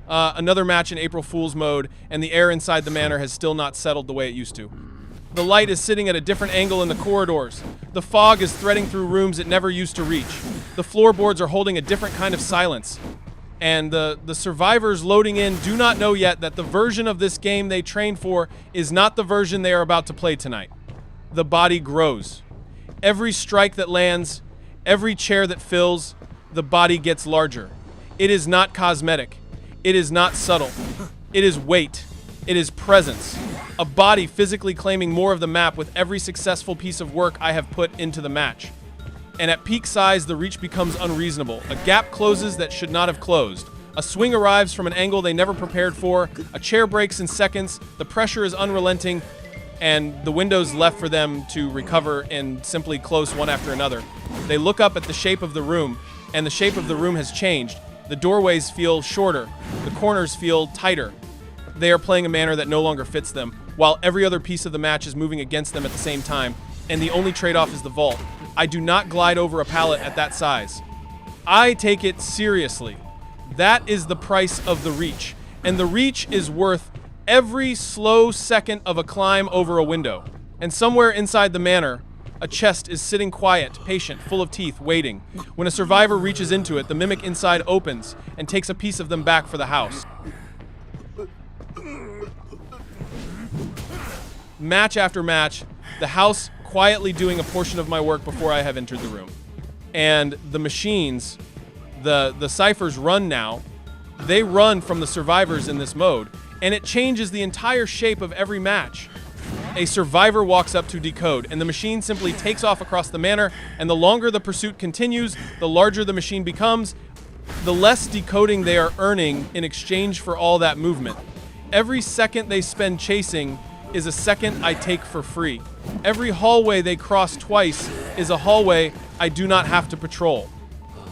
Another match in April Fool's mode, and the air inside the manor has still not settled the way it used to. The light is sitting at a different angle in the corridors. The fog is threading through rooms it never used to reach. The floorboards are holding a different kind of silence. And the survivors loading in do not know yet that the version of this game they trained for is not the version they are about to play tonight. The body grows. Every strike that lands, every chair that fills, the body gets larger. It is not cosmetic. It is not subtle. It is weight. It is presence. A body physically claiming more of the map with every successful piece of work I have put into the match. And at peak size, the reach becomes unreasonable. A gap closes that should not have closed. A swing arrives from an angle they never prepared for. A chair breaks in seconds. The pressure is unrelenting, and the windows left for them to recover and simply close one after another. They look up at the shape of the room, and the shape of the room has changed. The doorways feel shorter. The corners feel tighter. They are playing a manner that no longer fits them, while every other piece of the match is moving against them at the same time, and the only trade-off is the vault. I do not glide over a pallet at that size. I take it seriously. That is the price of the reach, and the reach is worth every slow second of a climb over a window. And somewhere inside the manor, a chest is sitting quiet, patient, full of teeth, waiting. When a survivor reaches into it, the mimic inside opens and takes a piece of them back for the house. Match after match, the house quietly doing a portion of my work before I have entered the room. And the machines, the ciphers run now. They run from the survivors in this mode, and it changes the entire shape of every match. A survivor walks up to decode, and the machine simply takes off across the manor, and the longer the pursuit continues, the larger the machine becomes, the less decoding they are earning in exchange for all that movement. Every second they spend chasing is a second I take for free. Every hallway they cross twice is a hallway I do not have to patrol.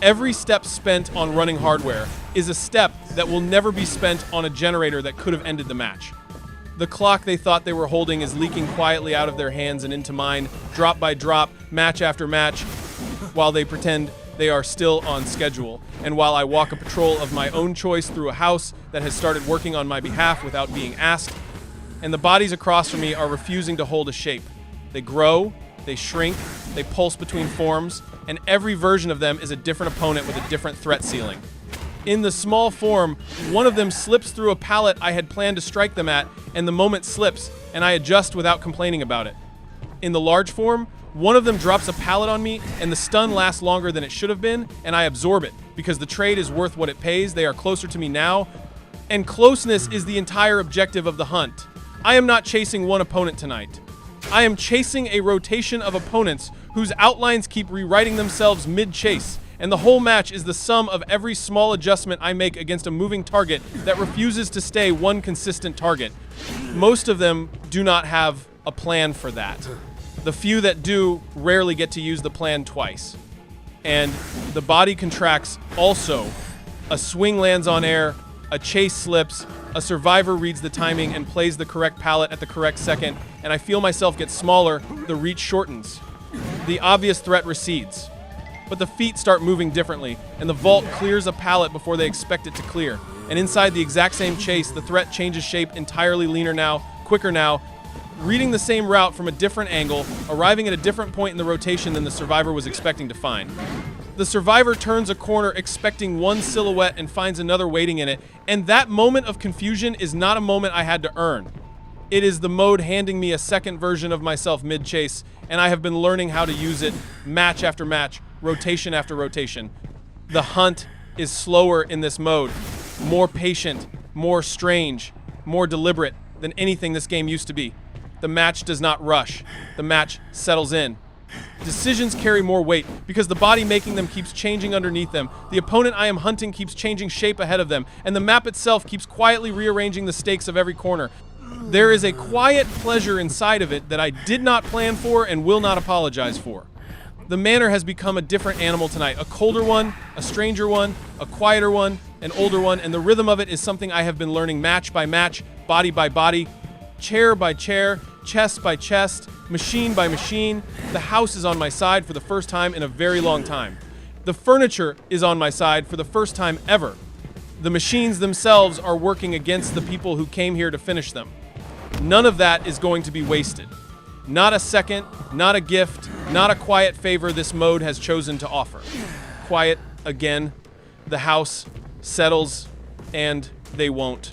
Every step spent on running hardware is a step that will never be spent on a generator that could have ended the match. The clock they thought they were holding is leaking quietly out of their hands and into mine, drop by drop, match after match, while they pretend they are still on schedule, and while I walk a patrol of my own choice through a house that has started working on my behalf without being asked, and the bodies across from me are refusing to hold a shape. They grow, they shrink, they pulse between forms, and every version of them is a different opponent with a different threat ceiling. In the small form, one of them slips through a pallet I had planned to strike them at, and the moment slips, and I adjust without complaining about it. In the large form, one of them drops a pallet on me, and the stun lasts longer than it should have been, and I absorb it, because the trade is worth what it pays. They are closer to me now, and closeness is the entire objective of the hunt. I am not chasing one opponent tonight. I am chasing a rotation of opponents whose outlines keep rewriting themselves mid-chase, and the whole match is the sum of every small adjustment I make against a moving target that refuses to stay one consistent target. Most of them do not have a plan for that. The few that do rarely get to use the plan twice. And the body contracts also. A swing lands on air, a chase slips, a survivor reads the timing and plays the correct pallet at the correct second, and I feel myself get smaller, the reach shortens. The obvious threat recedes. But the feet start moving differently, and the vault clears a pallet before they expect it to clear. And inside the exact same chase, the threat changes shape, entirely leaner now, quicker now, reading the same route from a different angle, arriving at a different point in the rotation than the survivor was expecting to find. The survivor turns a corner expecting one silhouette and finds another waiting in it, and that moment of confusion is not a moment I had to earn. It is the mode handing me a second version of myself mid-chase, and I have been learning how to use it match after match, rotation after rotation. The hunt is slower in this mode, more patient, more strange, more deliberate than anything this game used to be. The match does not rush. The match settles in. Decisions carry more weight because the body making them keeps changing underneath them. The opponent I am hunting keeps changing shape ahead of them, and the map itself keeps quietly rearranging the stakes of every corner. There is a quiet pleasure inside of it that I did not plan for and will not apologize for. The manor has become a different animal tonight, a colder one, a stranger one, a quieter one, an older one, and the rhythm of it is something I have been learning match by match, body by body, chair by chair, chest by chest, machine by machine. The house is on my side for the first time in a very long time. The furniture is on my side for the first time ever. The machines themselves are working against the people who came here to finish them. None of that is going to be wasted. Not a second, not a gift, not a quiet favor this mode has chosen to offer. Quiet again. The house settles, and they won't